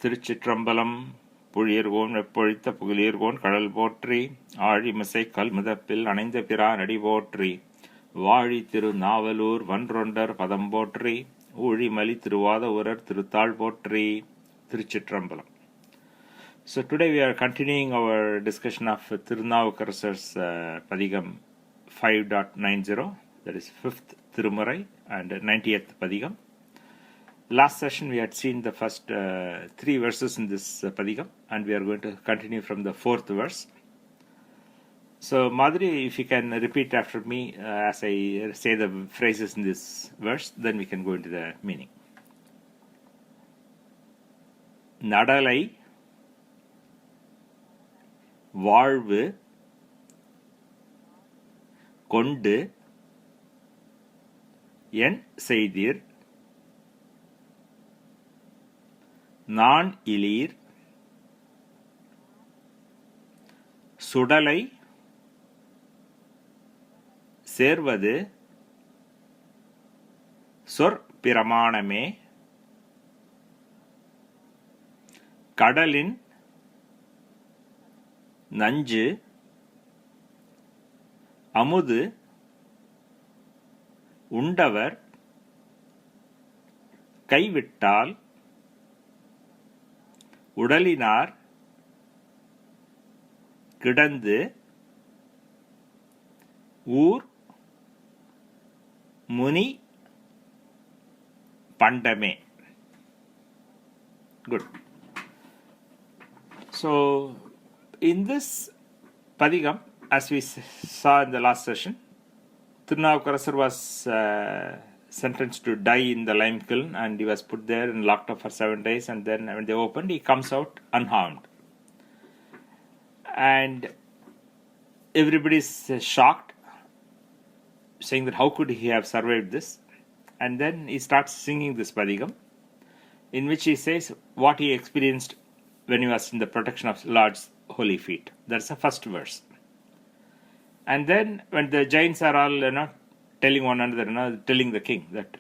திருச்சிற்றம்பலம். புழியர்கோன் வெப்பொழித்த புகழியர்கோன் கடல் போற்றி, ஆழிமிசை கல்முதப்பில் அணைந்த பிரான் அடி போற்றி, வாழி திருநாவலூர் வன்றொண்டர் பதம் போற்றி, ஊழிமலி திருவாத ஊரர் திருத்தாள் போற்றி. திருச்சிற்றம்பலம். So today we are continuing our discussion of Thirunavukkarasar's padhigam 5.90, that is 5th Tirumurai and 90th padhigam. Last session we had seen the first 3 verses in this padhigam, and we are going to continue from the 4th verse. So Madhuri, if you can repeat after me as I say the phrases in this verse, then we can go into the meaning. naḍalai, vāḻvu, koṇḍu, N seydir, நான் ilīr, suḍalai, sērvadu, soṟ-piramāṇamē, kaḍaliṉ, nañju, amudu, uṇḍavar, kaiviṭṭāl, uḍaliணார், kiḍandu, ஊர், முனி, paṇḍamē. Good. So, in this padhigam, as we saw in the last session, Thirunavukkarasar was sentenced to die in the lime kiln, and he was put there and locked up for 7 days, and then when they opened, he comes out unharmed. And everybody is shocked, saying that how could he have survived this? And then he starts singing this padhigam, in which he says what he experienced when he was in the protection of Lord's holy feet. That's the first verse. And then when the giants are all telling one another, telling the king that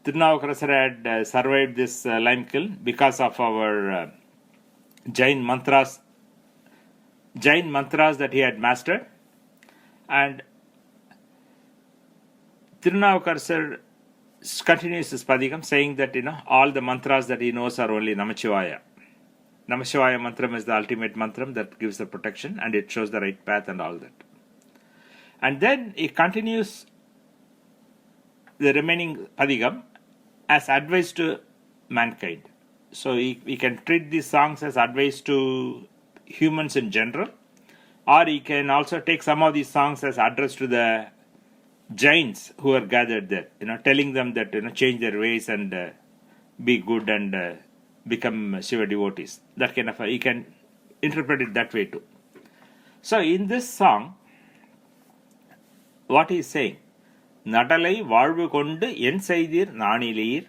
Thirunavukkarasar had survived this lime kiln because of our giant mantras that he had mastered. And Thirunavukkarasar continues his padhigam saying that all the mantras that he knows are only Namachivaya. Namachivaya mantram is the ultimate mantram that gives the protection, and it shows the right path and all that. And then he continues the remaining padhigam as advice to mankind. So we can treat these songs as advice to humans in general, or he can also take some of these songs as address to the giants who are gathered there, telling them that change their ways and be good and become Shiva devotees. That kind of you can interpret it that way too. So in this song, what he is saying, naḍalai vāḻvu koṇḍu N seydir நான் ilīr,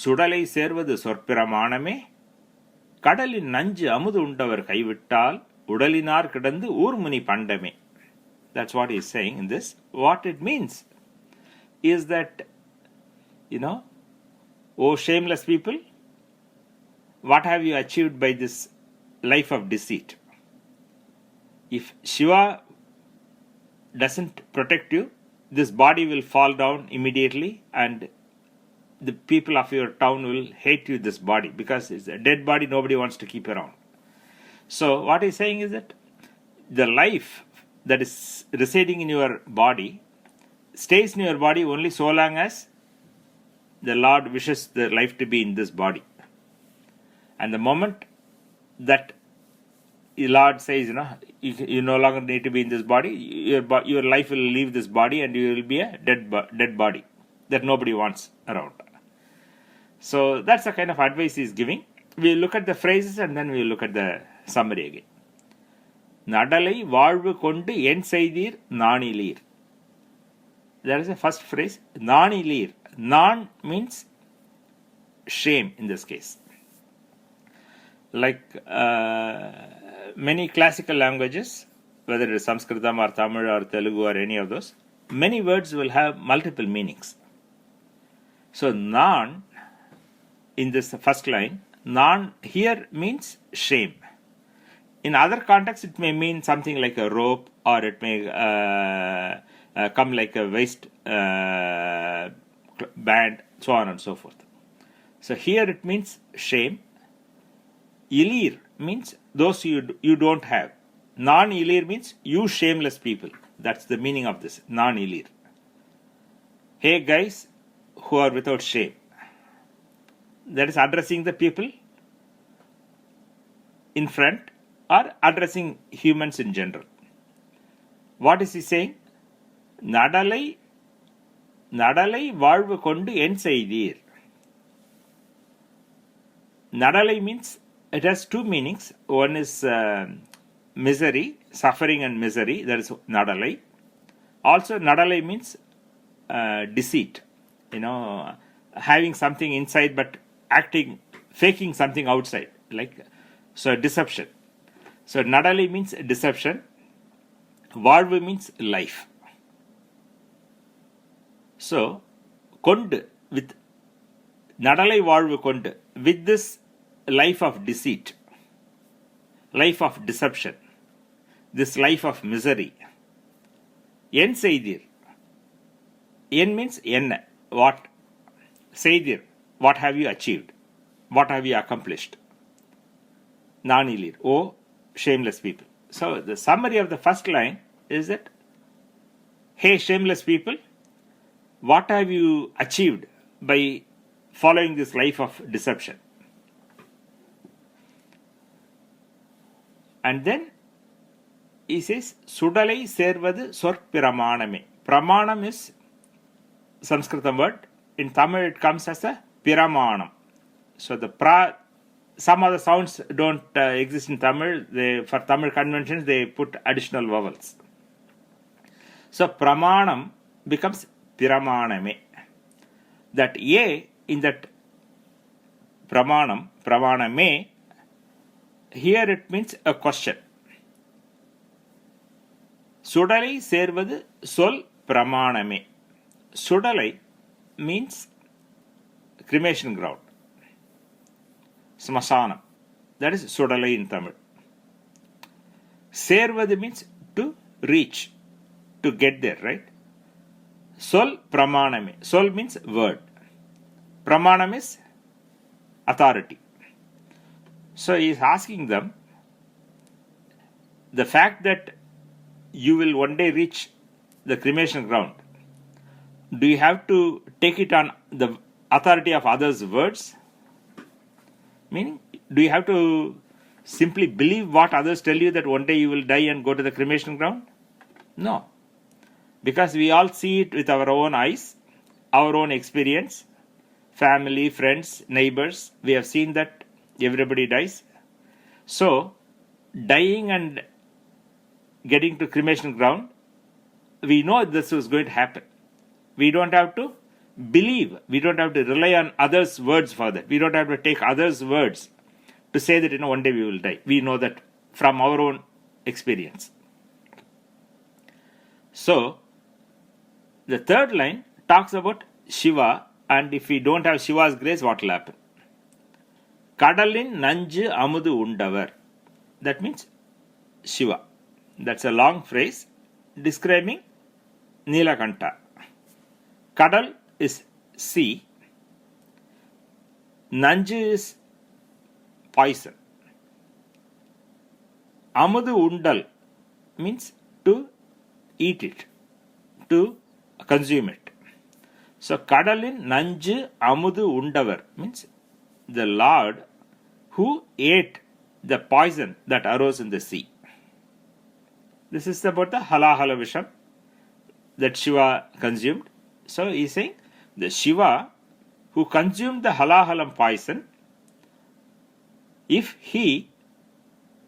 suḍalai sērvadu soṟ-piramāṇamē, kaḍaliṉ nañju amudu uṇḍavar kaiviṭṭāl, uḍaliṉār kiḍandu ஊர் முனி paṇḍamē. That's what he is saying in this. What it means is that, oh shameless people, what have you achieved by this life of deceit? If Shiva doesn't protect you, this body will fall down immediately, and the people of your town will hate you, this body, because it's a dead body nobody wants to keep around. So what he's saying is that the life that is residing in your body stays in your body only so long as the Lord wishes the life to be in this body. And the moment that the Lord says, you no longer need to be in this body, your life will leave this body and you will be a dead body that nobody wants around. So that's the kind of advice he's giving. We'll look at the phrases and then we'll look at the summary again. naḍalai vāḻvu koṇḍu N seydir நான் ilīr. That is the first phrase. நான் ilīr. Nan means shame in this case. Like many classical languages, whether it is Sanskritam or Tamil or Telugu or any of those, many words will have multiple meanings. So, nan in this first line, non here means shame. In other contexts, it may mean something like a rope, or it may come like a waist band, so on and so forth. So here it means shame. Ilīr means those you don't have. Non-ilīr means you shameless people. That's the meaning of this, non-ilīr. Hey guys who are without shame. That is addressing the people in front, or addressing humans in general. What is he saying? naḍalai vāḻvu koṇḍu en seydir. Naḍalai means, it has two meanings. One is misery, suffering and misery. That is naḍalai. Also, naḍalai means deceit. Having something inside but faking something outside. So deception. So naḍalai means deception. Vāḻvu means life. So, koṇḍu, with naḍalai vāḻvu koṇḍu, with this life of deceit, life of deception, this life of misery, en seydir. En means en, what? Seydir, what have you achieved? What have you accomplished? Non-ilīr, oh shameless people. So the summary of the first line is that, hey shameless people, what have you achieved by following this life of deception? And then he says, suḍalai sērvadu soṟ-piramāṇamē. Pramanam is Sanskritam word. In Tamil it comes as a piramāṇam. So some of the sounds don't exist in Tamil. For Tamil conventions, they put additional vowels. So pramanam becomes piramāṇamē. That a in that pramanamē, here it means a question. Suḍalai sērvadu soḻ-piramāṇamē. Suḍalai means cremation ground. Smasanam. That is suḍalai in Tamil. Sērvadu means to reach, to get there, right? Soḻ-piramāṇamē. Soḻ means word. Pramanam is authority. So he is asking them, the fact that you will one day reach the cremation ground, do you have to take it on the authority of others' words? Meaning, do you have to simply believe what others tell you that one day you will die and go to the cremation ground? No. Because we all see it with our own eyes, our own experience, family, friends, neighbors. We have seen that everybody dies. So, dying and getting to cremation ground, we know this is going to happen. We don't have to believe. We don't have to rely on others' words for that. We don't have to take others' words to say that one day we will die. We know that from our own experience. So, the third line talks about Shiva, and if we don't have Shiva's grace, what will happen? kaḍaliṉ, nañju, amudu, uṇḍavar. That means Shiva. That's a long phrase describing Nilakanta. Kadal is sea. Nañju is poison. Amudu uṇḍal means to eat it, to consume it. So kaḍaliṉ, nañju, amudu, uṇḍavar means the Lord who ate the poison that arose in the sea. This is about the halahala visham that Shiva consumed. So he is saying the Shiva who consumed the halahalam poison, if he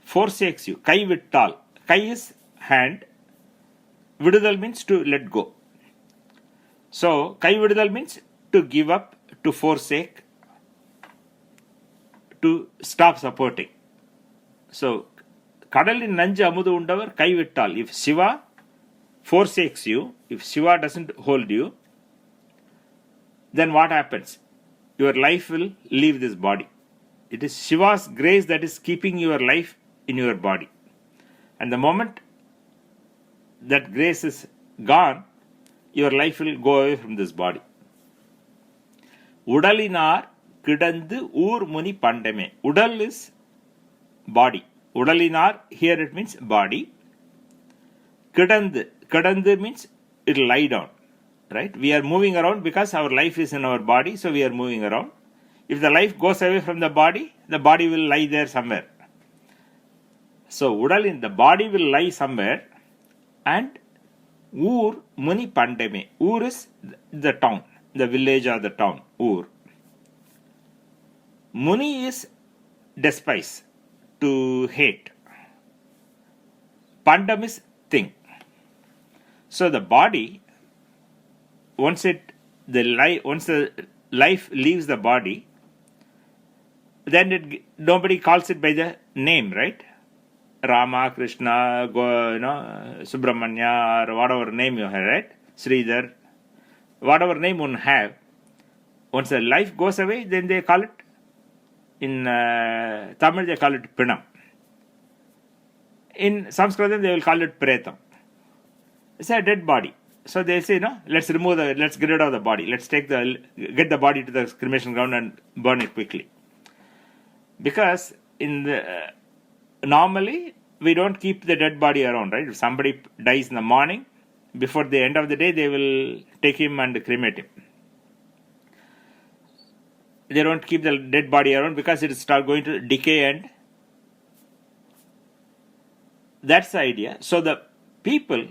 forsakes you, kaiviṭṭāl. Kai is hand, vidudal means to let go. So kaiviṭṭāl means to give up, to forsake, to stop supporting. So kaḍaliṉ, nañju, amudu, uṇḍavar, kaiviṭṭāl. If Shiva forsakes you, if Shiva doesn't hold you, then what happens? your life will leave this body. It is Shiva's grace that is keeping your life in your body. And the moment that grace is gone, your life will go away from this body. uḍaliṉār kiḍandu muṇi paṇḍamē. Udal is body. uḍaliṉār, here it means body. Kiḍandu means it will lie down. Right? We are moving around because our life is in our body, so we are moving around. If the life goes away from the body will lie there somewhere. So the body will lie somewhere, and muṇi paṇḍamē. Is the town, the village or the town. Muṇi is despise, to hate. Paṇḍam is thing. So the body, once the life leaves the body, then nobody calls it by the name, right? Rama, Krishna, Subramanian, or whatever name you have, right? Sridhar, whatever name one have. Once the life goes away, then they call it, in Tamil they call it Pinam. In Sanskritam they will call it Pretam. It's a dead body. So they say, let's get rid of the body. Let's get the body to the cremation ground and burn it quickly. Because normally we don't keep the dead body around, right? If somebody dies in the morning, before the end of the day, they will take him and cremate him. They don't keep the dead body around because it start going to decay, and that's the idea. So the people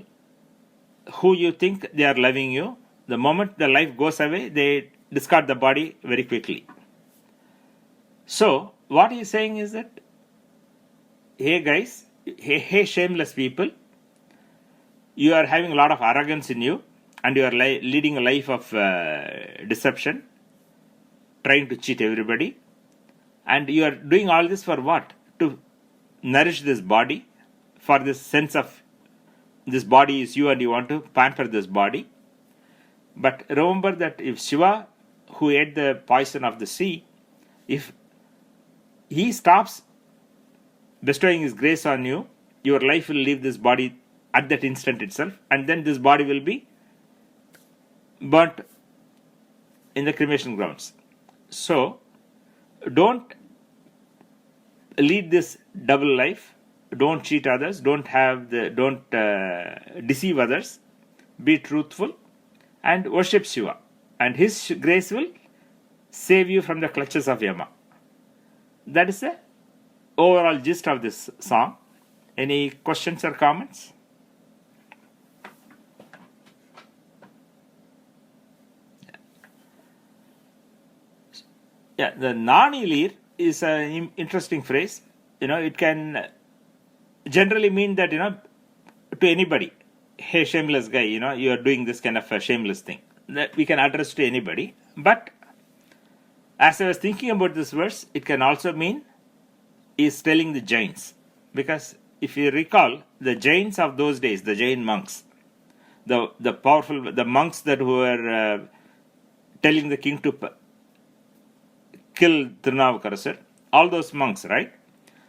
who you think they are loving you, the moment the life goes away, they discard the body very quickly. So what he is saying is that, hey guys, hey shameless people, you are having a lot of arrogance in you, and you are leading a life of deception, trying to cheat everybody, and you are doing all this for what? To nourish this body, for this sense of this body is you and you want to pamper this body. But remember that if Shiva, who ate the poison of the sea, if he stops bestowing his grace on you, your life will leave this body at that instant itself, and then this body will be burnt in the cremation grounds. So don't lead this double life. Don't cheat others. Don't deceive others. Be truthful and worship Shiva, and his grace will save you from the clutches of Yama. That is the overall gist of this song. Any questions or comments? Yeah, the non-ilīr is an interesting phrase. It can generally mean that, to anybody, hey, shameless guy, you are doing this kind of a shameless thing. That we can address to anybody. But as I was thinking about this verse, it can also mean is telling the Jains. Because if you recall, the Jains of those days, the Jain monks, the powerful, the monks that were telling the king to kill Thirunavukkarasar, all those monks, right?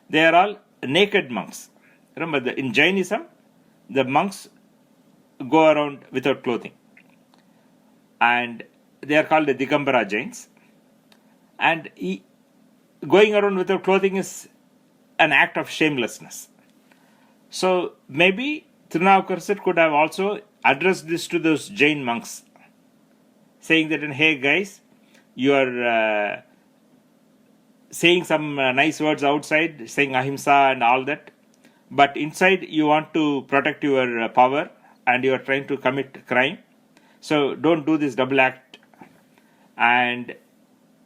They are all naked monks. Remember, in Jainism, the monks go around without clothing. And they are called the Digambara Jains. And going around without clothing is an act of shamelessness. So maybe Thirunavukkarasar could have also addressed this to those Jain monks, saying that, hey guys, you are saying some nice words outside, saying ahimsa and all that, but inside you want to protect your power and you are trying to commit crime. So don't do this double act. And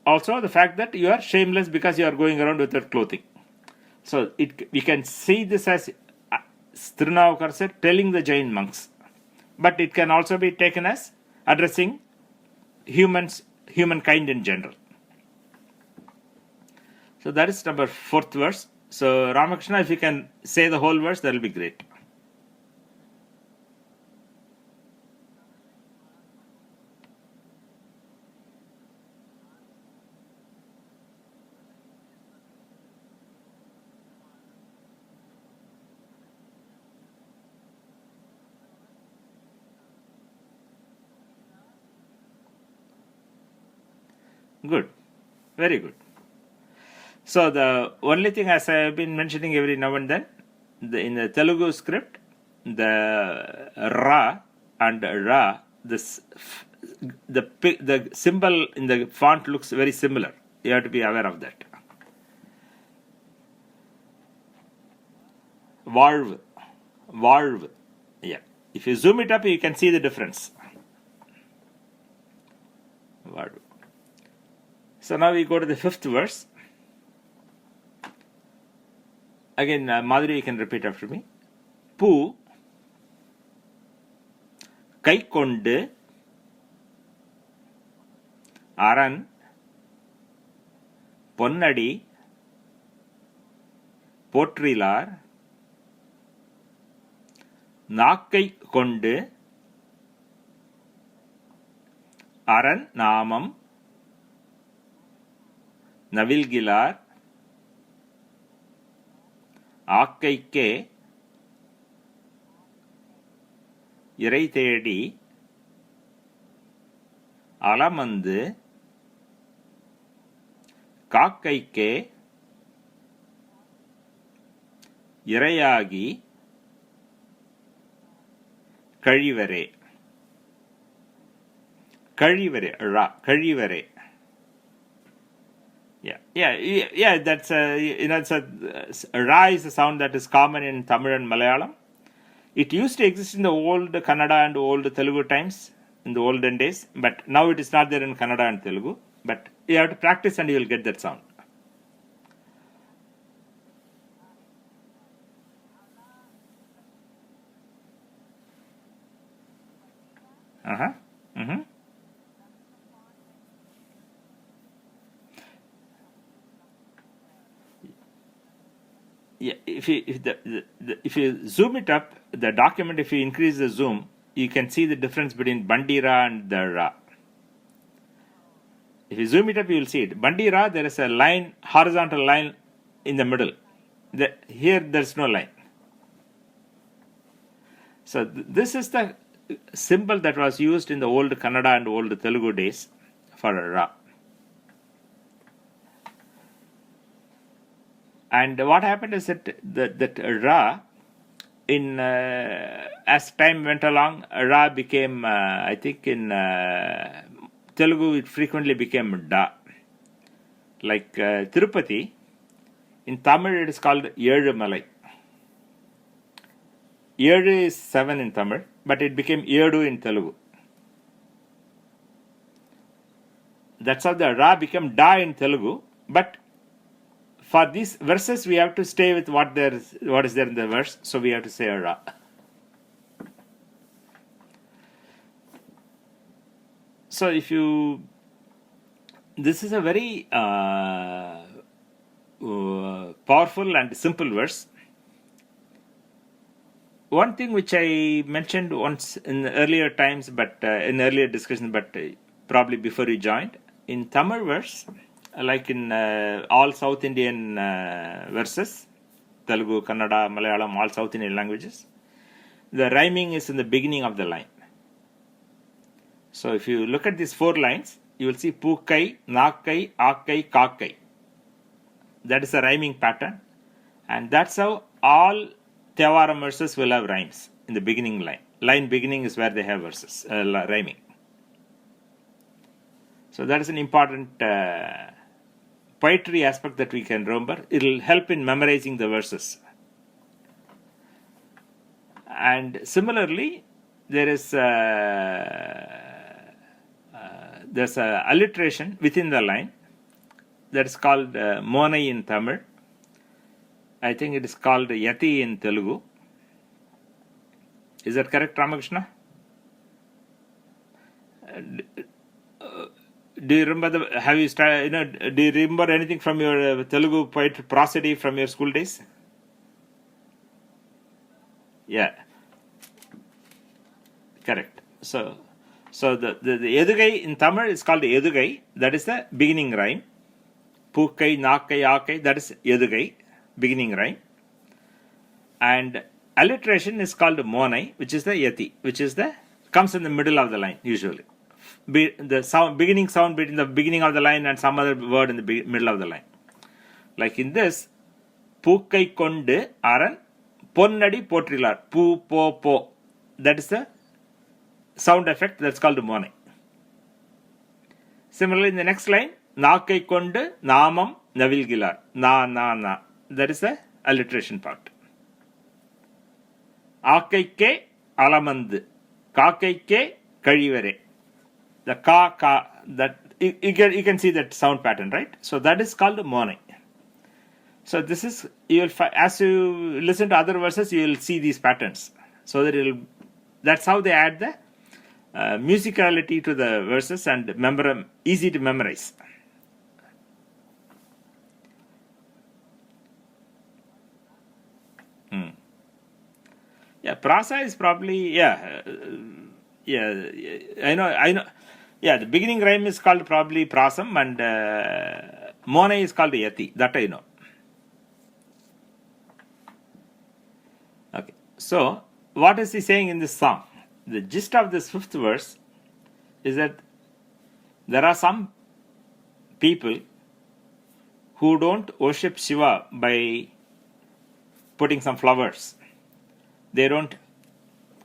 also the fact that you are shameless because you are going around without clothing. So we can see this as Thirunavukkarasar telling the Jain monks, but it can also be taken as addressing humankind in general. So that is number 4th verse. So Ramakrishna, if you can say the whole verse, that will be great. Good. Very good. So the only thing, as I have been mentioning every now and then, in the Telugu script, the Ra and Ra, the symbol in the font looks very similar. You have to be aware of that. Vāḻvu. Vāḻvu. Yeah. If you zoom it up, you can see the difference. Vāḻvu. So now we go to the 5th verse. Again, Madhuri, you can repeat after me. Pū கை கொண்டு அரண் பொன்னடி போற்றிலார் நாக்கை கொண்டு அரண் நாமம் நவில்கிலார் ஆக்கைக்கே இறை தேடி அலமந்து காக்கைக்கே இரையாகி கழிவரே. கழிவரே, ra, கழிவரே. Yeah. That's ra is a sound that is common in Tamil and Malayalam. It used to exist in the old Kannada and old Telugu times, in the olden days, but now it is not there in Kannada and Telugu. But you have to practice and you will get that sound. Yeah, if you zoom it up, the document, if you increase the zoom, you can see the difference between Bandira and the Ra. If you zoom it up, you will see it. Bandira, there is a line, horizontal line in the middle. Here, there is no line. So this is the symbol that was used in the old Kannada and old Telugu days for Ra. And what happened is that Ra, as time went along, Ra became, I think in Telugu it frequently became Da. Like Tirupati, in Tamil it is called Ezhumalai. Ezhu is 7 in Tamil, but it became Edu in Telugu. That's how the Ra became Da in Telugu, but for these verses, we have to stay with what is there in the verse, so we have to say Ra. So this is a very powerful and simple verse. One thing which I mentioned once in earlier times, but in earlier discussion, but probably before you joined, in Tamil verse, like in all South Indian verses, Telugu, Kannada, Malayalam, all South Indian languages, the rhyming is in the beginning of the line. So if you look at these 4 lines, you will see Pūkai, Nākai, Ākai, Kākai. That is a rhyming pattern. And that's how all thevaram verses will have rhymes in the beginning line. Line beginning is where they have verses, rhyming. So that is an important poetry aspect that we can remember. It will help in memorizing the verses. And similarly, there's a alliteration within the line that is called muṇi in Tamil. I think it is called yati in Telugu. Is that correct, Ramakrishna? Do you remember do you remember anything from your Telugu poetry prosody from your school days? Yeah. Correct. So the edugai in Tamil is called edugai. That is the beginning rhyme. Pūkai, Nākai, Ākai, that is edugai, beginning rhyme. And alliteration is called muṇi, which is the yati, which is comes in the middle of the line usually. beginning sound between the beginning of the line and some other word in the middle of the line. Like in this, Pookai kondu aran ponnadi potrilar. Poo, po, po. That is the sound effect that's called muṇi. Similarly, in the next line, Nākai kondu namam navilgilar. Na, na, na. That is the alliteration part. Ākaikke alamandu. Kākaikke kazhivare. The ka, that you can see that sound pattern, right? So that is called muṇi. So this is, as you listen to other verses, you will see these patterns. So that that's how they add the musicality to the verses and easy to memorize. Yeah, prasa is probably, I know. Yeah, the beginning rhyme is called probably prasam and muṇi is called yati. That I know. Okay, so what is he saying in this song? The gist of this fifth verse is that there are some people who don't worship Shiva by putting some flowers. They don't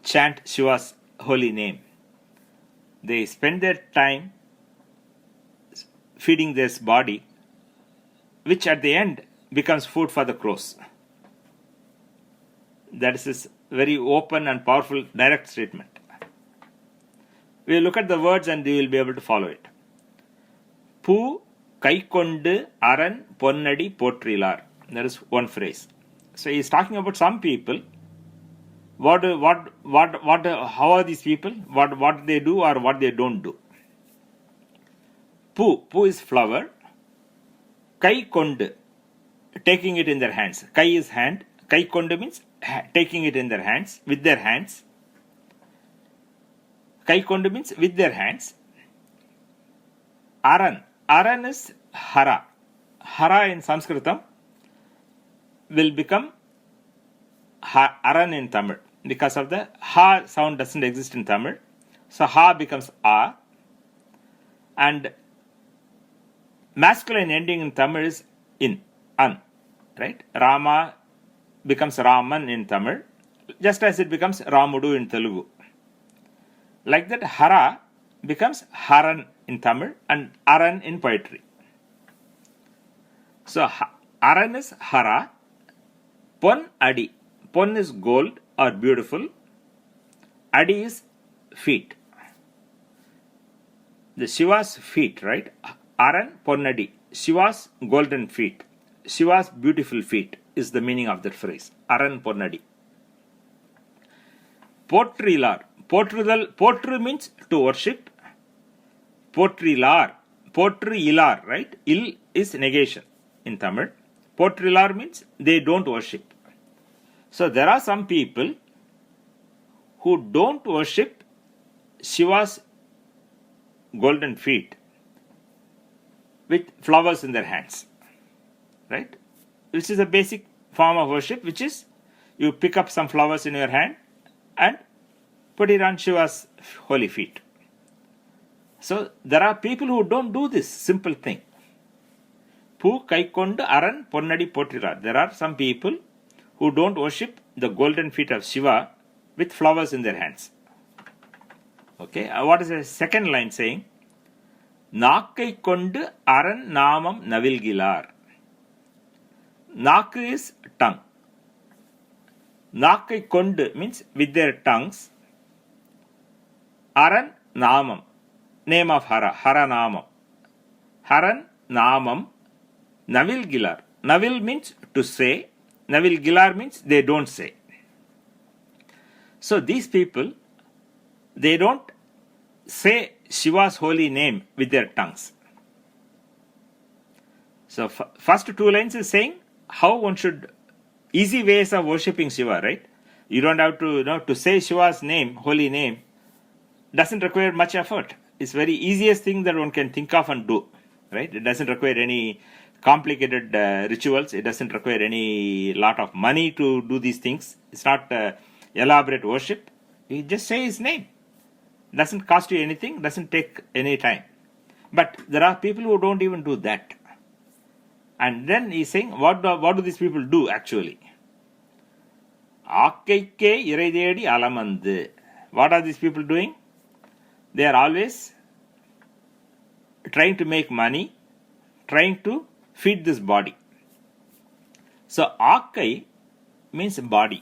chant Shiva's holy name. They spend their time feeding this body, which at the end becomes food for the crows. That is his very open and powerful direct statement. We will look at the words and you will be able to follow it. Poo kaikondu aran ponnadi potrilar. That is one phrase. So he is talking about some people. How are these people? What they do or what they don't do? Poo is flower. Kai kondu, taking it in their hands. Kai is hand. Kai kondu means taking it in their hands, with their hands. Kai kondu means with their hands. Aran is hara. Hara in Sanskritam will become aran in Tamil. Because of the ha sound doesn't exist in Tamil. So ha becomes a. And masculine ending in Tamil is an. Right? Rama becomes Raman in Tamil. Just as it becomes Ramudu in Telugu. Like that, hara becomes haran in Tamil and aran in poetry. So aran is hara. Pon adi. Pon is gold or beautiful. Adi is feet. The Shiva's feet, right? Aran Ponnadi. Shiva's golden feet. Shiva's beautiful feet is the meaning of that phrase. Aran Ponnadi. Potrilar. Potru means to worship. Potrilar. Potrilar, right? Il is negation in Tamil. Potrilar means they don't worship. So there are some people who don't worship Shiva's golden feet with flowers in their hands. Right? Which is a basic form of worship, which is you pick up some flowers in your hand and put it on Shiva's holy feet. So there are people who don't do this simple thing. Poo kaikondu aran ponnadi potrilar. There are some people who don't worship the golden feet of Shiva with flowers in their hands. Okay, what is the second line saying? Nākai kondu aran namam navilgilar. Nak is tongue. Nākai kondu means with their tongues. Aran namam, name of Hara, Hara namam. Haran namam navilgilar. Navil means to say. Navilgilar means they don't say. So these people, they don't say Shiva's holy name with their tongues. So first two lines is saying how one should, easy ways of worshipping Shiva, right? You don't have to, to say Shiva's name, holy name, doesn't require much effort. It's very easiest thing that one can think of and do, right? It doesn't require any complicated rituals. It doesn't require any lot of money to do these things. It's not elaborate worship. You just say his name. doesn't cost you anything, doesn't take any time. But there are people who don't even do that. And then he's saying, what do these people do actually? ஆக்கைக்கே இறை தேடி அலமந்து. What are these people doing? They are always trying to make money, trying to feed this body. So ஆக்கை means body.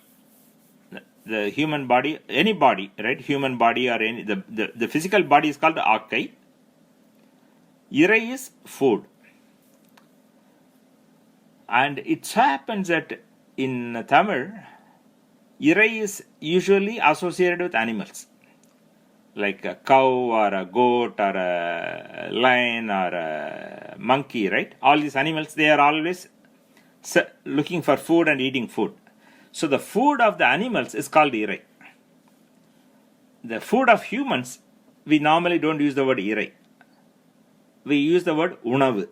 The human body, any body, right? Human body or any the physical body is called ஆக்கை. Irai is food. And it happens that in Tamil, Irai is usually associated with animals, like a cow or a goat or a lion or a monkey, right? All these animals, they are always looking for food and eating food. So the food of the animals is called Irai. The food of humans, we normally don't use the word Irai. We use the word uṇḍavar.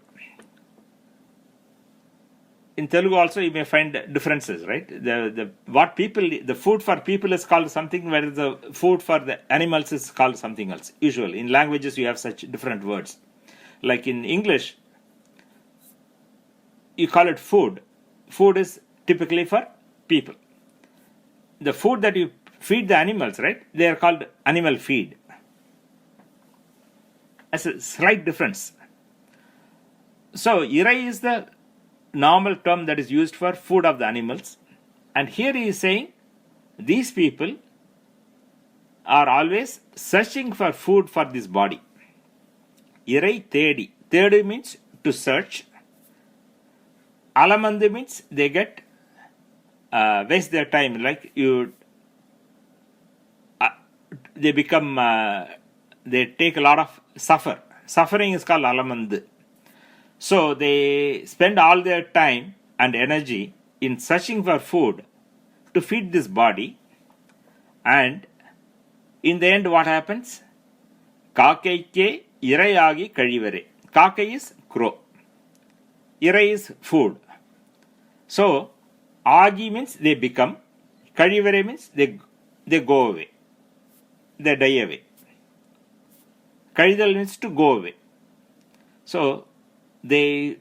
In Telugu also you may find differences, right? The food for people is called something, whereas the food for the animals is called something else. Usually in languages you have such different words. Like in English, you call it food. Food is typically for people. The food that you feed the animals, right? They are called animal feed. That's a slight difference. So Irai is the normal term that is used for food of the animals. And here he is saying these people are always searching for food for this body. Irai thedi. Thedi means to search. Alamandu means they get waste their time, like they become they take a lot of suffering is called alamandu. So they spend all their time and energy in searching for food to feed this body, and in the end what happens? Kākaikke irayagi kazhivare. Kākai is crow, irai is food. So agi means they become, kazhivare means they go away, they die away. Kazhidal means to go away. So they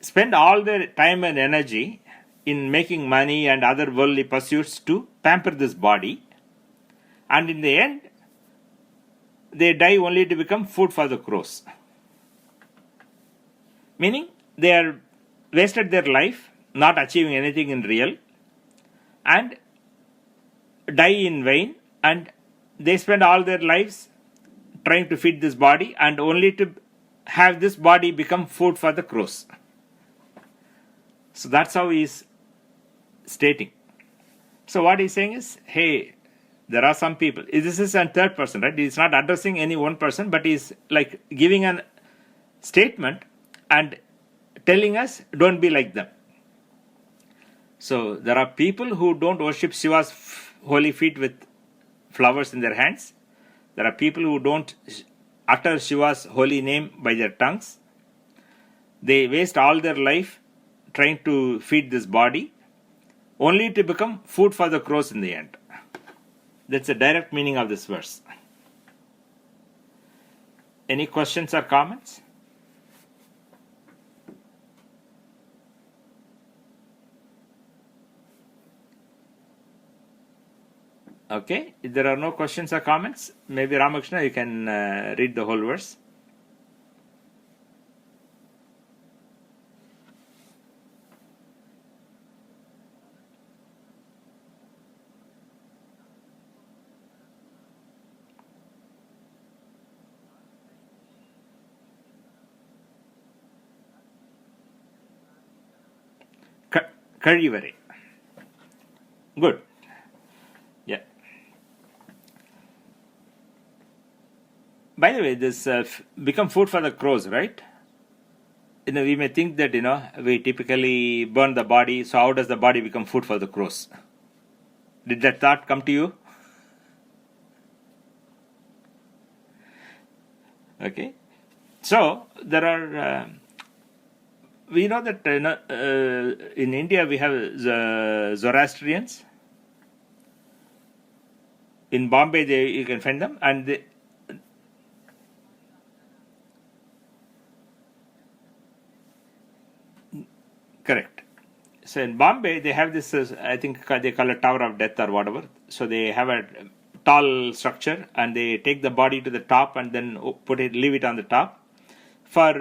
spend all their time and energy in making money and other worldly pursuits to pamper this body, and in the end they die only to become food for the crows. Meaning they are wasted their life not achieving anything in real and die in vain, and they spend all their lives trying to feed this body and only to have this body become food for the crows. So that's how he is stating. So what he's saying is, hey, there are some people. This is a third person, right? He's not addressing any one person, but he's like giving a statement and telling us, don't be like them. So there are people who don't worship Shiva's holy feet with flowers in their hands. There are people who don't utter Shiva's holy name by their tongues. They waste all their life trying to feed this body, only to become food for the crows in the end. That's the direct meaning of this verse. Any questions or comments? Okay, if there are no questions or comments, maybe Ramakrishna, you can read the whole verse. Kazhivare. Good. Yeah. By the way, this become food for the crows, right? We may think that, we typically burn the body, so how does the body become food for the crows? Did that thought come to you? Okay. So, there are, we know that in India we have the Zoroastrians. In Bombay you can find them, and Correct. So in Bombay, they have this, I think they call it Tower of Death or whatever. So they have a tall structure and they take the body to the top and then leave it on the top for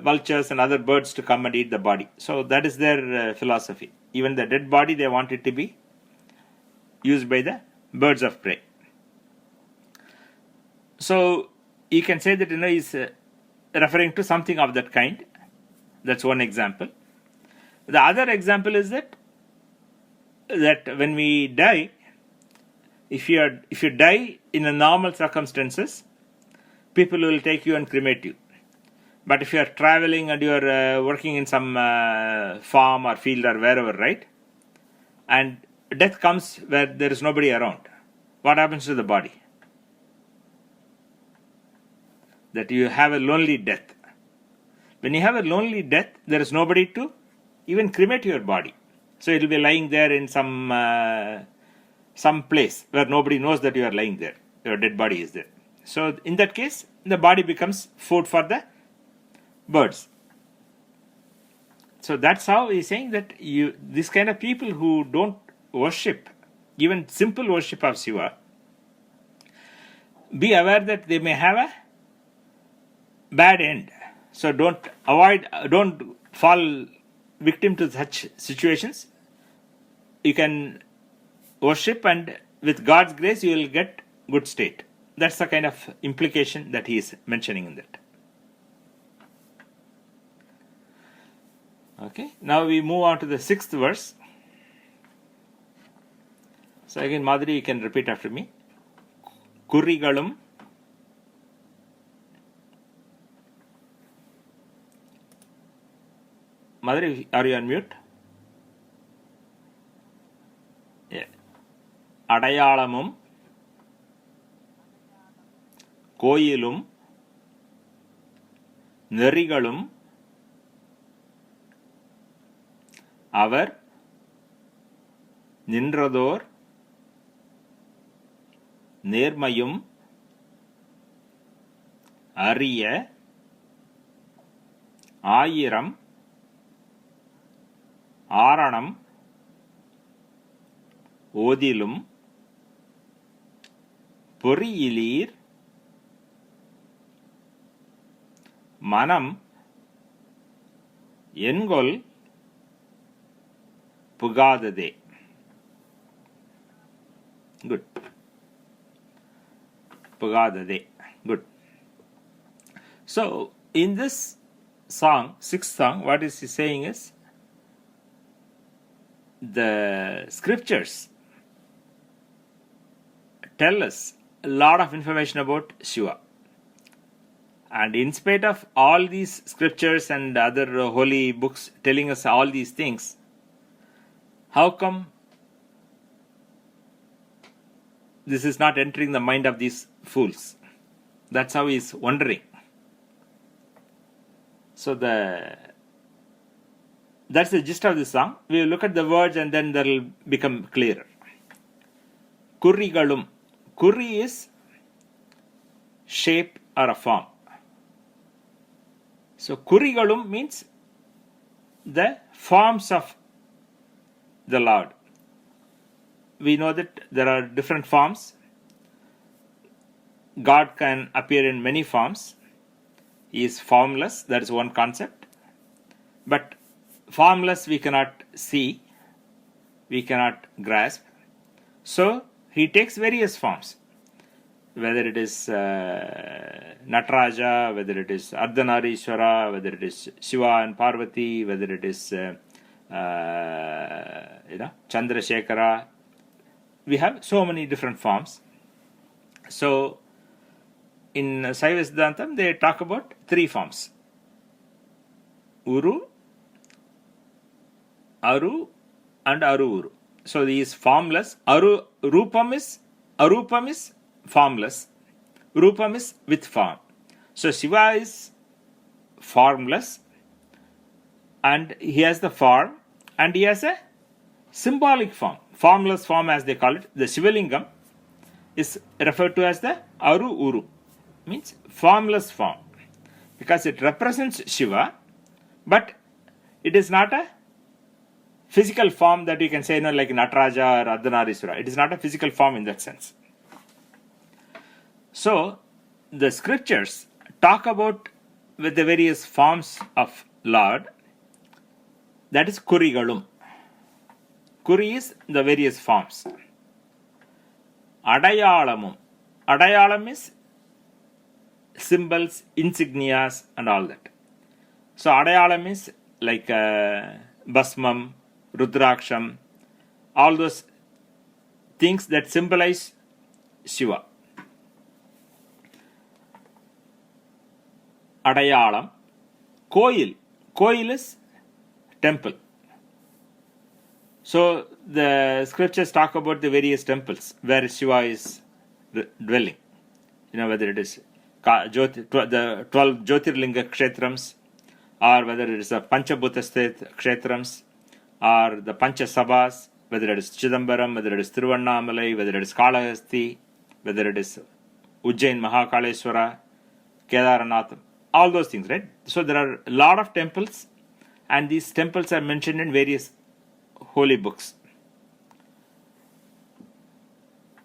vultures and other birds to come and eat the body. So that is their philosophy. Even the dead body, they want it to be used by the birds of prey. So you can say that is referring to something of that kind. That's one example. The other example is that when we die, if you die in a normal circumstances, people will take you and cremate you. But if you are traveling and you are working in some farm or field or wherever, right? And death comes where there is nobody around. What happens to the body? That you have a lonely death. When you have a lonely death, there is nobody to even cremate your body. So it will be lying there in some place where nobody knows that you are lying there. Your dead body is there. So in that case, the body becomes food for the birds. So that's how he's saying that this kind of people who don't worship, even simple worship of Shiva, be aware that they may have a bad end. So don't fall victim to such situations. You can worship and with God's grace you will get good state. That's the kind of implication that he is mentioning in that. Okay, now we move on to the 6th verse. So again, Madhuri, you can repeat after me. Kurigalum Madhuri, are you on mute? Yeah. Adayalamum Koyilum Nerigalum Avar Nindrador Nirmayum Ariya Ayiram Aranam Odilum ilīr Manam Engol Pugadade. Good. Pugadade. Good. So in this song, 6th song, what is he saying is, the scriptures tell us a lot of information about Shiva. And in spite of all these scriptures and other holy books telling us all these things, how come this is not entering the mind of these fools? That's how he is wondering. So that's the gist of this song. We will look at the words and then that will become clearer. Kurigalum. Kuri is shape or a form. So Kurigalum means the forms of the Lord. We know that there are different forms. God can appear in many forms. He is formless, that is one concept. But formless we cannot see, we cannot grasp. So he takes various forms. Whether it is Nataraja, whether it is Ardhanarishwara, whether it is Shiva and Parvati, whether it is Chandrasekhara. We have so many different forms. So in Saiva Siddhantam they talk about 3 forms. Uru, Aru and Aru. So these formless. Arupam is formless. Rupam is with form. So Shiva is formless and he has the form and he has a symbolic form. Formless form as they call it. The Shivalingam is referred to as the Uru. Means formless form. Because it represents Shiva, but it is not a physical form that you can say, like Nataraja or Ardhanarishwara. It is not a physical form in that sense. So, the scriptures talk about with the various forms of Lord. That is Kurigalum. Kuri is the various forms. Adayalamum. Adayalam is symbols, insignias and all that. So Adayalam is like Basmam, Rudraksham, all those things that symbolize Shiva. Adayalam. Koil. Koil is temple. So the scriptures talk about the various temples where Shiva is dwelling. Whether it is the 12 Jyotirlinga Kshetrams, or whether it is the Panchabhutasthit Kshetrams, or the Panchasabhas, whether it is Chidambaram, whether it is Tiruvannamalai, whether it is Kalahasti, whether it is Ujjain Mahakaleshwara, Kedaranath, all those things, right? So there are a lot of temples, and these temples are mentioned in various holy books.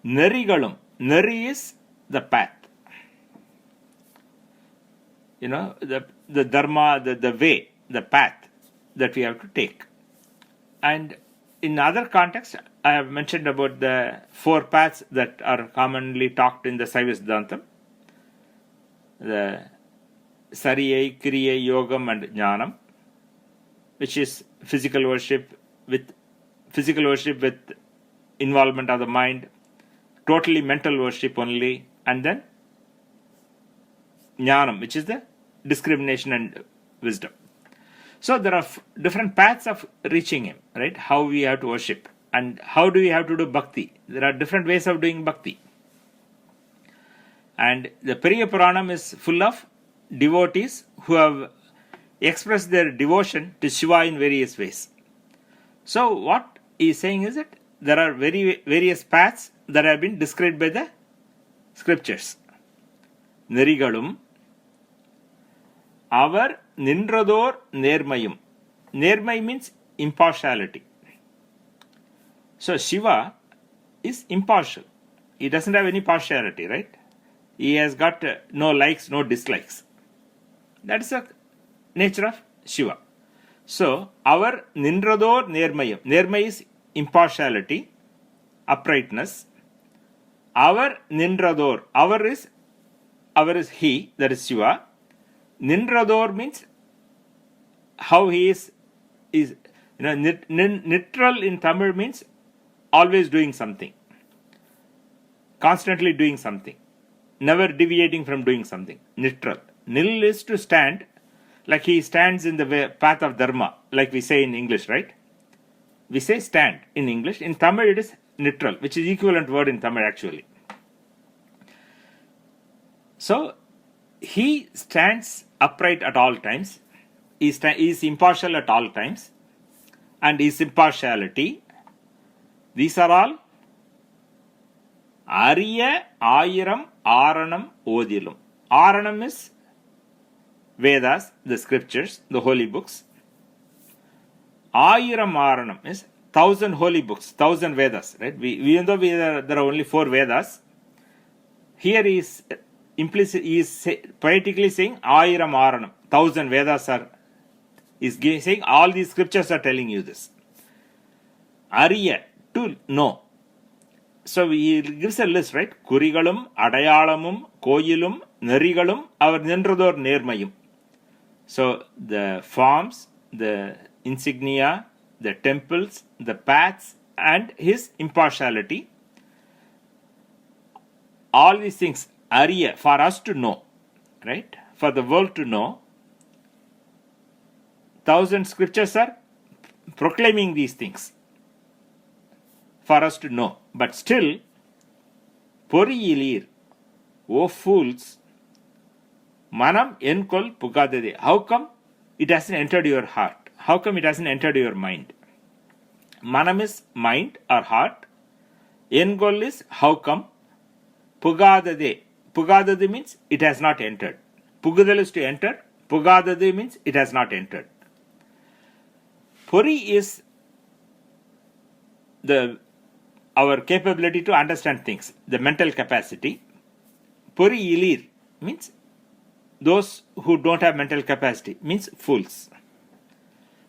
Nerigalum. Neri is the path. The dharma, the way, the path that we have to take. And in other contexts, I have mentioned about the 4 paths that are commonly talked in the Saiva Siddhantam. The Sariyai, Kriyai, Yogam and Jnanam, which is physical worship with involvement of the mind, totally mental worship only, and then Jnanam, which is the discrimination and wisdom. So there are different paths of reaching Him, right? How we have to worship and how do we have to do bhakti. There are different ways of doing bhakti. And the Periya Puranam is full of devotees who have expressed their devotion to Shiva in various ways. So what he is saying is that there are various paths that have been described by the scriptures. Nerigalum. Our nindrador nermayum. Nermay means impartiality. So Shiva is impartial. He doesn't have any partiality, right? He has got no likes, no dislikes. That is the nature of Shiva. So our nindrador nermayam. Nermay is impartiality, uprightness. Our nindrador. Our is he, that is Shiva. Nindrador means how he is nitral in Tamil means always doing something, constantly doing something, never deviating from doing something. Nitral. Nil is to stand, like he stands in the path of dharma, like we say in English, right? We say stand in English. In Tamil it is nitral, which is equivalent word in Tamil actually. So he stands upright at all times. He is impartial at all times. And his impartiality, these are all Ariya, Ayiram, Aranam, Odilum. Aranam is Vedas, the scriptures, the holy books. Ayiram Aranam is 1,000 holy books, 1,000 Vedas, right? Even though there are only 4 Vedas, here he is poetically saying Ayiram Aranam, 1,000 Vedas are, is saying all these scriptures are telling you this. Ariya, to know. So he gives a list, right? Kurigalum, Adayalamum, Koyilum, Nerigalum, our Nindrador Nermayum. So the forms, the insignia, the temples, the paths, and his impartiality. All these things, Ariya, for us to know, right? For the world to know. 1,000 scriptures are proclaiming these things for us to know. But still, Pori ilīr, O fools, manam enkol pugadade. How come it hasn't entered your heart? How come it hasn't entered your mind? Manam is mind or heart. Enkol is how come. Pugadade. Pugadade means it has not entered. Pugudal is to enter. Pugadade means it has not entered. Puri is our capability to understand things, the mental capacity. Pori ilīr means those who don't have mental capacity, means fools.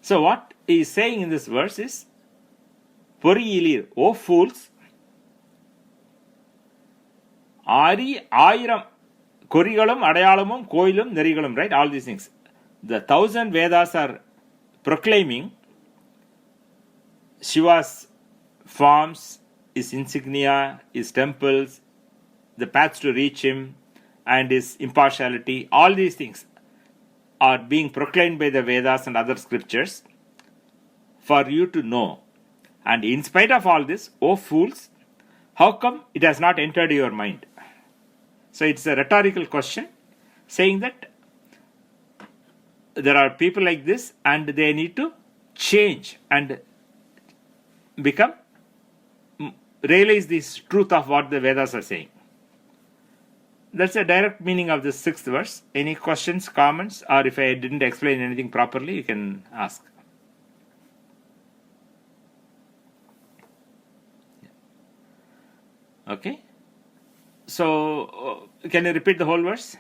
So what he is saying in this verse is, Pori ilīr, O fools, Ari Airam, Kurigalum, Adayalamum, Koilum, Nerigalum, right? All these things. The 1,000 Vedas are proclaiming Shiva's forms, his insignia, his temples, the paths to reach him, and his impartiality. All these things are being proclaimed by the Vedas and other scriptures for you to know. And in spite of all this, O fools, how come it has not entered your mind? So it's a rhetorical question saying that there are people like this and they need to change and realize this truth of what the Vedas are saying. That's a direct meaning of this 6th verse. Any questions, comments, or if I didn't explain anything properly, you can ask. Okay. So, can you repeat the whole verse?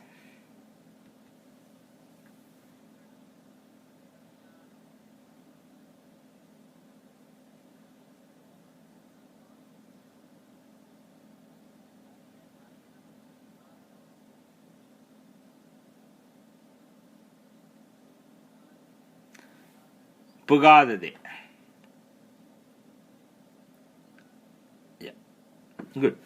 Pugadade. Yeah. Good.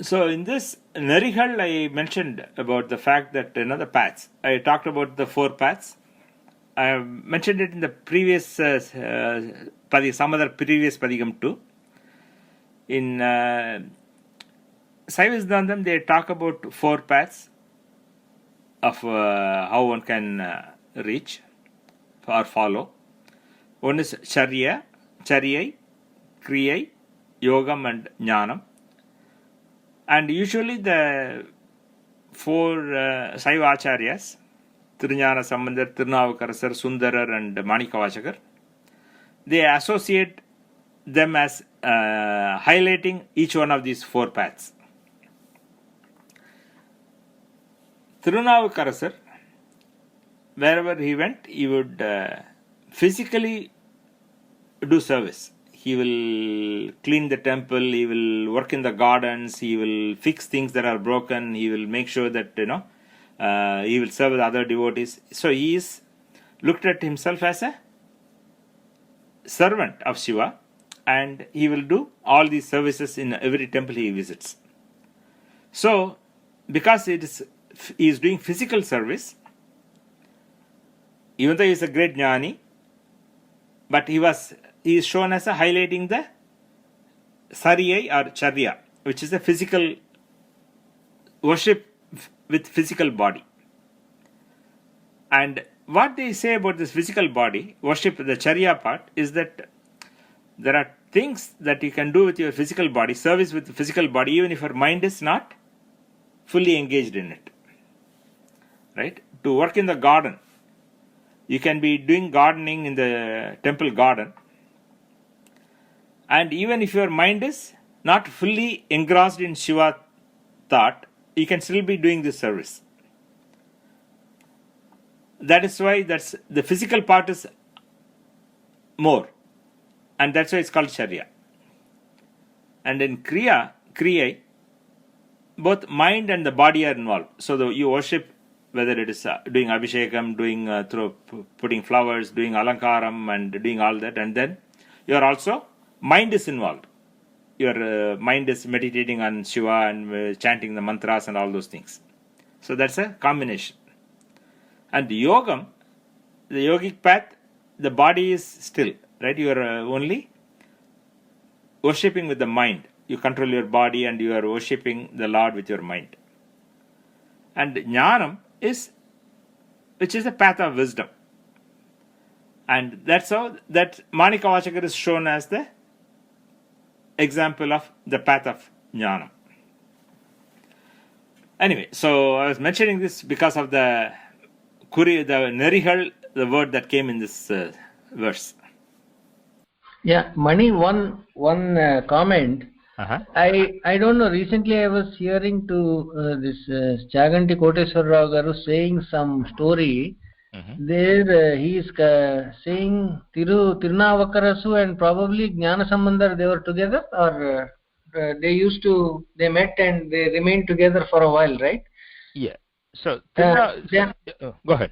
So in this Nerigal, I mentioned about the fact that the paths. I talked about the 4 paths. I mentioned it in the previous some other previous padhigam too. In Saivisdandam, they talk about 4 paths of how one can reach or follow. One is Charya, Charyai, Kriyai, Yogam and Jnanam. And usually the 4 Saiva Acharyas, Tirunjana Sambandar, Thirunavukkarasar, Sundarar and Manikavachakar, they associate them as highlighting each one of these 4 paths. Thirunavukkarasar, wherever he went, he would physically do service. He will clean the temple, he will work in the gardens, he will fix things that are broken, he will make sure that, he will serve the other devotees. So he is looked at himself as a servant of Shiva, and he will do all these services in every temple he visits. So, because he is doing physical service, even though he is a great jnani, but he is shown as highlighting the Sariyai or Charya, which is a physical worship with physical body. And what they say about this physical body, worship, the Charya part, is that there are things that you can do with your physical body, service with the physical body, even if your mind is not fully engaged in it. Right? To work in the garden, you can be doing gardening in the temple garden, and even if your mind is not fully engrossed in Shiva thought, you can still be doing this service. That is why the physical part is more, and that's why it's called Charya. And in Kriya, both mind and the body are involved. So you worship, whether it is doing abhishekam, doing putting flowers, doing alankaram and doing all that, and then you are also, mind is involved. Your mind is meditating on Shiva and chanting the mantras and all those things. So that's a combination. And the yogam, the yogic path, the body is still, right? You are only worshipping with the mind. You control your body and you are worshipping the Lord with your mind. And jnanam which is the path of wisdom. And that's how that Manikavachakar is shown as the example of the path of jnana. Anyway, so I was mentioning this because of the Nerigal, the word that came in this verse. Yeah, Mani, one comment. Uh-huh. I don't know. Recently, I was hearing to this Chaganti Koteswara Rao Garu saying some story. Mm-hmm. There he is saying Thirunavukkarasar and probably Jnana Sambandhar, they were together, or they met and they remained together for a while, right? Yeah. So go ahead.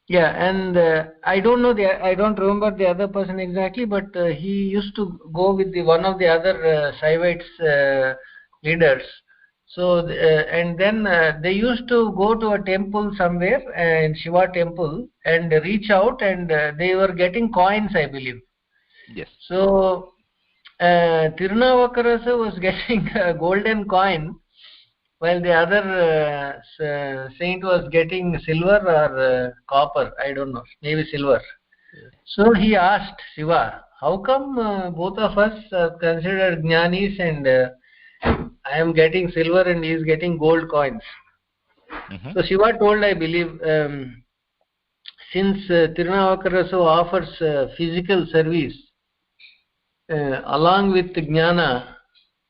Yeah, and I don't know I don't remember the other person exactly, but he used to go with one of the other Shaivites leaders. So and then they used to go to a temple somewhere, in Shiva temple, and reach out, and they were getting coins, I believe. Yes. So Thirunavukkarasar was getting a golden coin, while the other saint was getting silver or copper, I don't know, maybe silver. Yeah. So he asked Shiva, how come both of us are considered jnanis, and I am getting silver and he is getting gold coins? Mm-hmm. So Shiva told, I believe, since Thirunavukkarasar offers physical service along with jnana,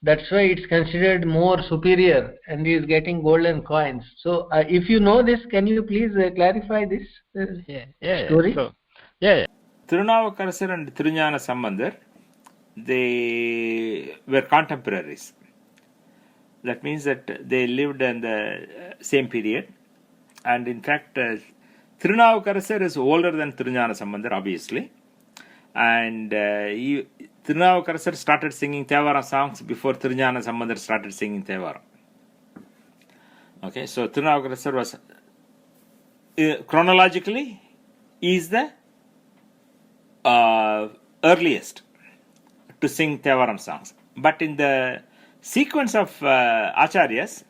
that's why it's considered more superior, and he is getting golden coins. So if you know this, can you please clarify this story? So, Thirunavukkarasar and Thirunjana Sambandhar, they were contemporaries. That means that they lived in the same period. And in fact, Thirunavukkarasar is older than Thirunjana Sambandhar, obviously. And Thirunavukkarasar started singing thevaram songs before Thirunjana Sambandhar started singing thevaram. Okay, so Thirunavukkarasar was chronologically is the earliest to sing thevaram songs. But in the sequence of acharyas,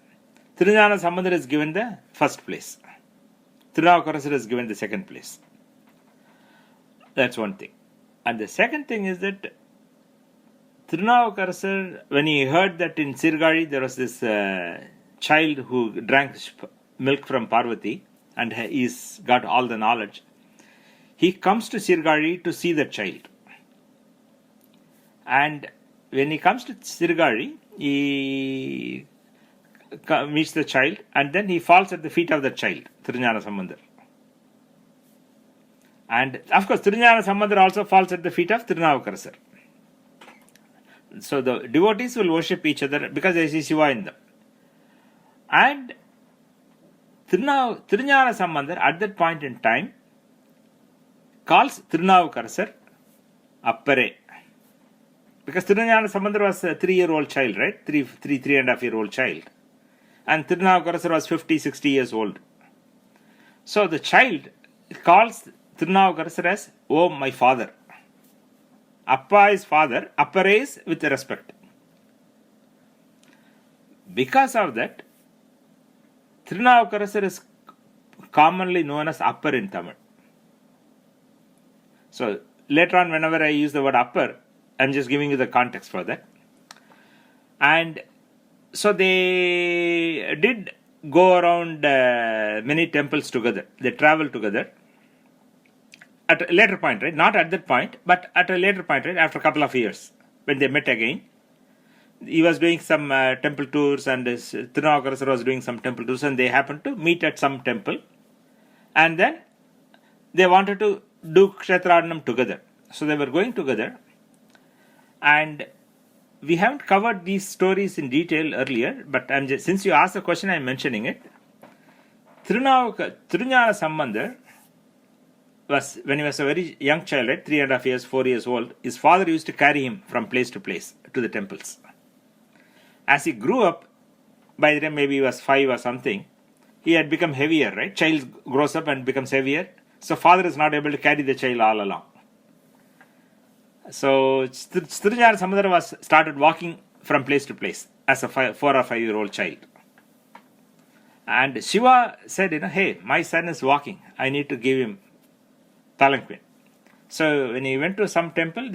Thirunjana Sambandhar is given the first place. Thirunavukkarasar is given the second place. That's one thing. And the second thing is that Thirunavukkarasar, when he heard that in Sirgari there was this child who drank milk from Parvati and he's got all the knowledge, he comes to Sirgari to see the child. And when he comes to Sirgari, he meets the child and then he falls at the feet of the child, Thirunjana Sambandhar. And of course, Thirunjana Sambandhar also falls at the feet of Thirunavukkarasar. So the devotees will worship each other because there is Shiva in them. And Thirunjana Sambandhar at that point in time calls Thirunavukkarasar Appare. Because Thirunjana Sambandhar was a 3-year-old child, right? 3.5-year-old child. And Thirunavukkarasar was 50, 60 years old. So the child calls Thirunavukkarasar as, oh, my father. Appa is father, Appare is with respect. Because of that, Thirunavukkarasar is commonly known as Appar in Tamil. So later on, whenever I use the word Appar, I'm just giving you the context for that. And so they did go around many temples together. They traveled together. At a later point, right? Not at that point, but at a later point, right? After a couple of years, when they met again, he was doing some temple tours, and Thirunavukkarasar was doing some temple tours, and they happened to meet at some temple, and then they wanted to do Kshetradanam together. So they were going together, and we haven't covered these stories in detail earlier, but since you asked the question, I'm mentioning it. Thirunjana Sambandhar was, when he was a very young child, right, 3.5 years, 4 years old, his father used to carry him from place to place to the temples. As he grew up, by the time maybe he was 5 or something, he had become heavier, right? Child grows up and becomes heavier. So father is not able to carry the child all along. So Thirunjana Sambandhar started walking from place to place as a 4 or 5-year-old child. And Shiva said, hey, my son is walking. I need to give him palanquin. So when he went to some temple,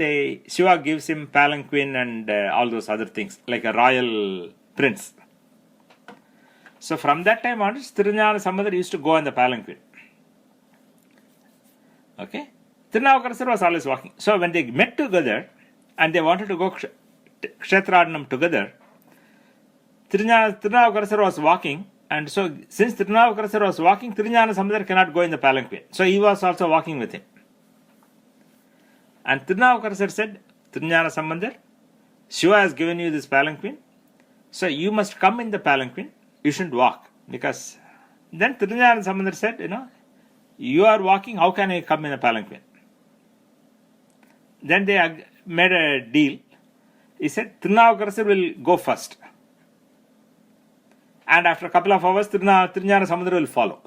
Shiva gives him palanquin and all those other things, like a royal prince. So from that time on, Thirunjana Sambandhar used to go on the palanquin. Okay. Thirunavukkarasar was always walking. So when they met together and they wanted to go Kshetradanam together, Thirunavukkarasar was walking, and so since Thirunavukkarasar was walking, Thiruñāna Sambandar cannot go in the palanquin. So he was also walking with him. And Thirunavukkarasar said, Thiruñāna Sambandar, Shiva has given you this palanquin, so you must come in the palanquin, you shouldn't walk. Because then Thiruñāna Sambandar said, you are walking, how can I come in a palanquin? Then they made a deal. He said, Thirunavukkarasar will go first. And after a couple of hours, Thiruñāna Sambandar will follow.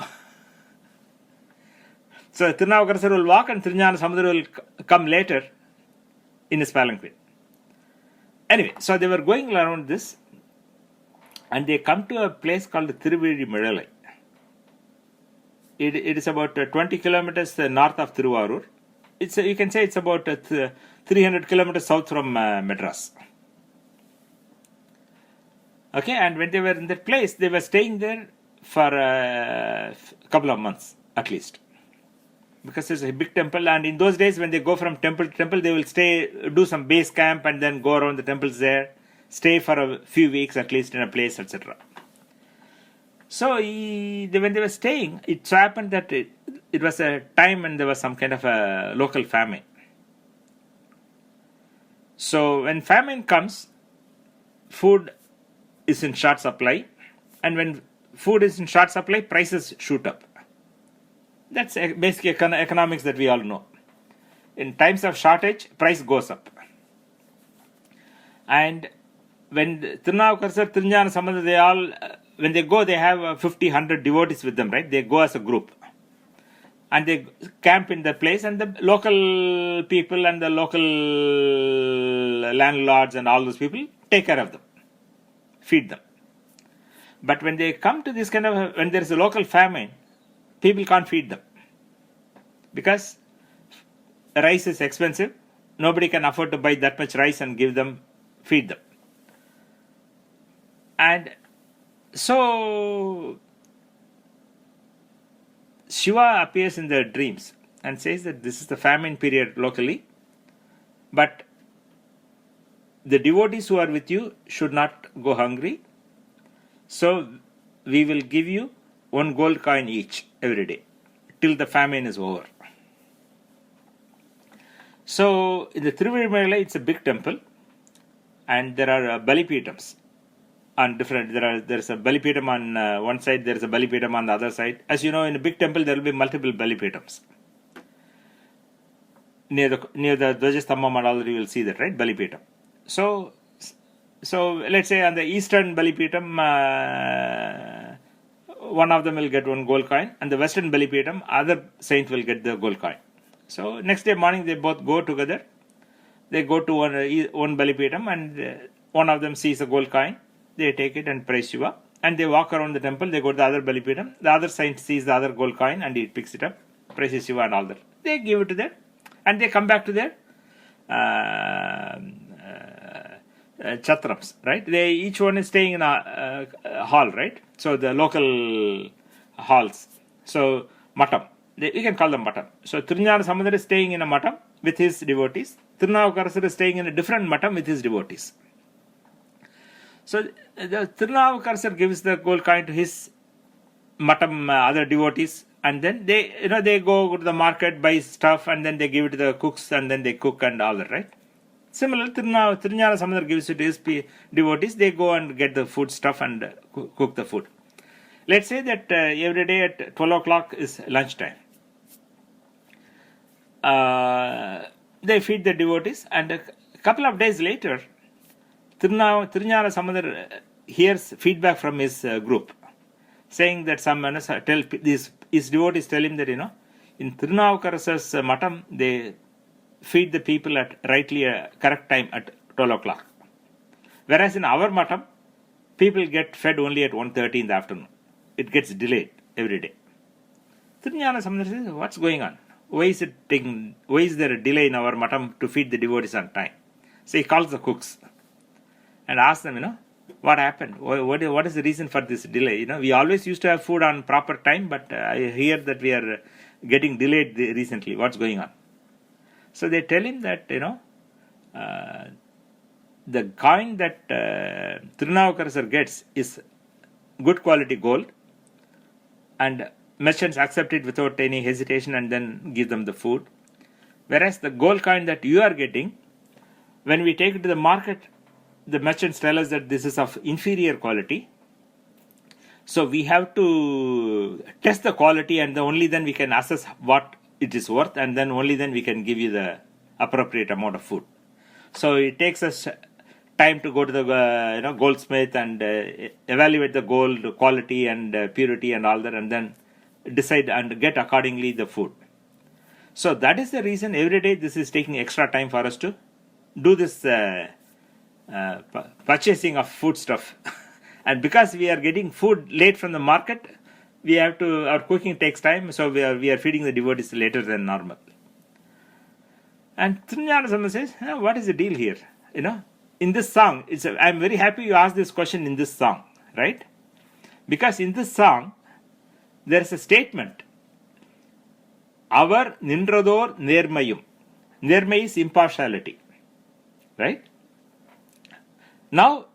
So Thirunavukkarasar will walk and Thiruñāna Sambandar will come later in his palanquin. Anyway, so they were going around this and they come to a place called Thiruvizhimalai. It is about 20 kilometers north of Tiruvarur. You can say it's about 300 kilometers south from Madras. Okay, and when they were in that place, they were staying there for a couple of months at least. Because it's a big temple, and in those days when they go from temple to temple, they will do some base camp and then go around the temples there, stay for a few weeks at least in a place, etc. So when they were staying, it so happened that it was a time when there was some kind of a local famine. So when famine comes, food is in short supply, and when food is in short supply, prices shoot up. That's basically economics that we all know. In times of shortage, price goes up. And when Thirunavukkarasar, Thiruñāna Sambandar, when they go, they have 50, 100 devotees with them, right? They go as a group. And they camp in the place, and the local people and the local landlords and all those people take care of them, feed them. But when they come to this when there is a local famine, people can't feed them. Because rice is expensive. Nobody can afford to buy that much rice and feed them. And so Shiva appears in their dreams and says that this is the famine period locally, but the devotees who are with you should not go hungry. So we will give you 1 gold coin each every day till the famine is over. So in the Thiruvizhimalai, it's a big temple, and there are Balipīṭams on different. There's a Balipīṭam on one side, there's a Balipīṭam on the other side. As you know, in a big temple there will be multiple Balipīṭams. Near the Dvajastambam and all, you will see that, right? Balipīṭam. So let's say on the eastern Balipīṭam, one of them will get 1 gold coin, and the western Balipīṭam, other saint will get the gold coin. So next day morning they both go together. They go to one Balipīṭam, and one of them sees a gold coin. They take it and praise Shiva, and they walk around the temple. They go to the other Balipīṭam. The other saint sees the other gold coin and he picks it up, praises Shiva and all that. They give it to them, and they come back to their chatrams, right? Each one is staying in a hall, right? So the local halls. So matam. You can call them matam. So Thiruñāna Sambandar is staying in a matam with his devotees. Thirunavukkarasar is staying in a different matam with his devotees. So the Thirunavukkarasar gives the gold coin to his matam other devotees, and then they go to the market, buy stuff, and then they give it to the cooks, and then they cook and all that, right? Similarly, Thiruñāna Sambandar gives it to his devotees. They go and get the food stuff and cook the food. Let's say that every day at 12 o'clock is lunchtime. They feed the devotees, and a couple of days later, Thiruñāna Sambandar hears feedback from his group, saying that his devotees tell him that, in Thirunavukkarasar's matam, they feed the people at correct time at 12 o'clock. Whereas in our matam, people get fed only at 1:30 in the afternoon. It gets delayed every day. Thiruñāna Sambandar says, what's going on? Why is there a delay in our matam to feed the devotees on time? So he calls the cooks and asks them, What happened? What is the reason for this delay? We always used to have food on proper time, but I hear that we are getting delayed recently. What's going on? So they tell him that, the coin that Thirunavukkarasar gets is good quality gold, and merchants accept it without any hesitation and then give them the food. Whereas the gold coin that you are getting, when we take it to the market, the merchants tell us that this is of inferior quality. So we have to test the quality, and only then we can assess what it is worth, and then only then we can give you the appropriate amount of food. So it takes us time to go to the goldsmith and evaluate the gold quality and purity and all that, and then decide and get accordingly the food. So that is the reason every day this is taking extra time for us to do this purchasing of food stuff. And because we are getting food late from the market, we have to, our cooking takes time, so we are feeding the devotees later than normal. And Thirunavukkarasar says, what is the deal here? In this song, I'm very happy you asked this question in this song, right? Because in this song, there is a statement. Our nindrador nirmayum. Nirmay is impartiality, right? Now,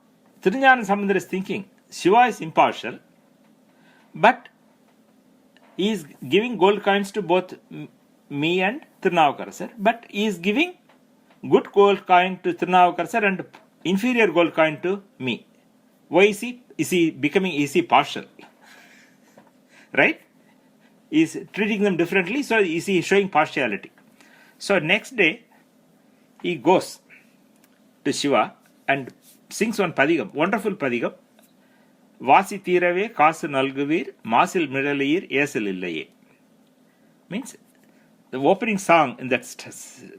Thirunavukkarasar is thinking, Shiva is impartial, but he is giving gold coins to both me and Thirunavukkarasar, but he is giving good gold coin to Thirunavukkarasar and inferior gold coin to me. Why is he partial? Right? He is treating them differently, so is he showing partiality? So next day, he goes to Shiva and sings one padhigam, wonderful padhigam. Vasi tīrave kāsu nalguvir, māsil miralīr ēsil ilīr. Means, the opening song in that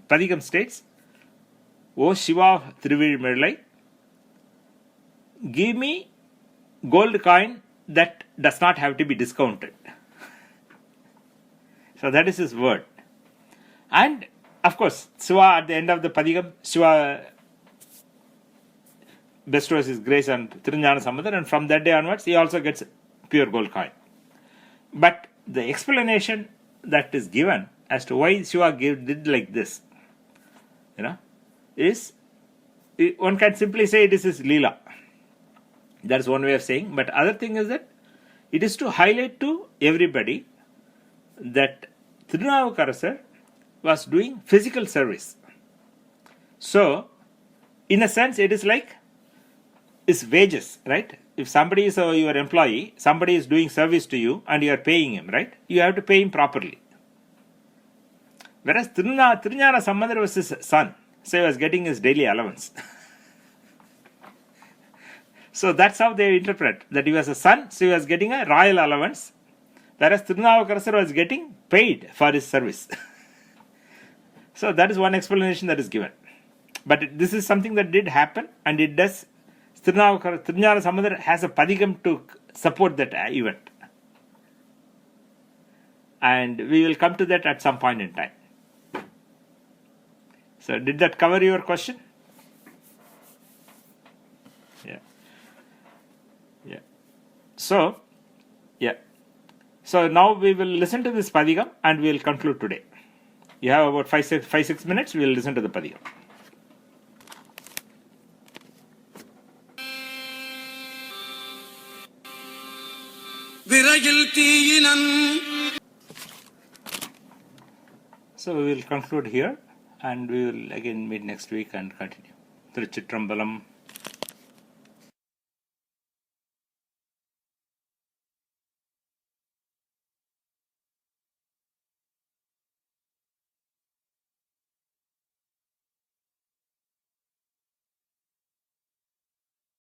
padhigam states, O Shiva Thiruvirmizhai, give me gold coin that does not have to be discounted. So that is his word. And of course, Shiva at the end of the padhigam, Shiva bestows his grace on Thirunavukkarasar, and from that day onwards, he also gets pure gold coin. But the explanation that is given as to why Shiva did like this, is, one can simply say this is Leela. That's one way of saying. But other thing is that it is to highlight to everybody that Thirunavukkarasar was doing physical service. So, in a sense, it is like his wages, right? If somebody is your employee, somebody is doing service to you and you are paying him, right? You have to pay him properly. Whereas Thirunavukkarasar was his son, so he was getting his daily allowance. So that's how they interpret that he was a son, so he was getting a royal allowance, whereas Thirunavukkarasar was getting paid for his service. So that is one explanation that is given. But this is something that did happen, and it does. Thirunavukkarasar has a padhigam to support that event. And we will come to that at some point in time. So did that cover your question? Yeah. So now we will listen to this padhigam and we will conclude today. You have about 5-6 minutes, we will listen to the padhigam. So we will conclude here and we will again meet next week and continue. Thiruchitrambalam.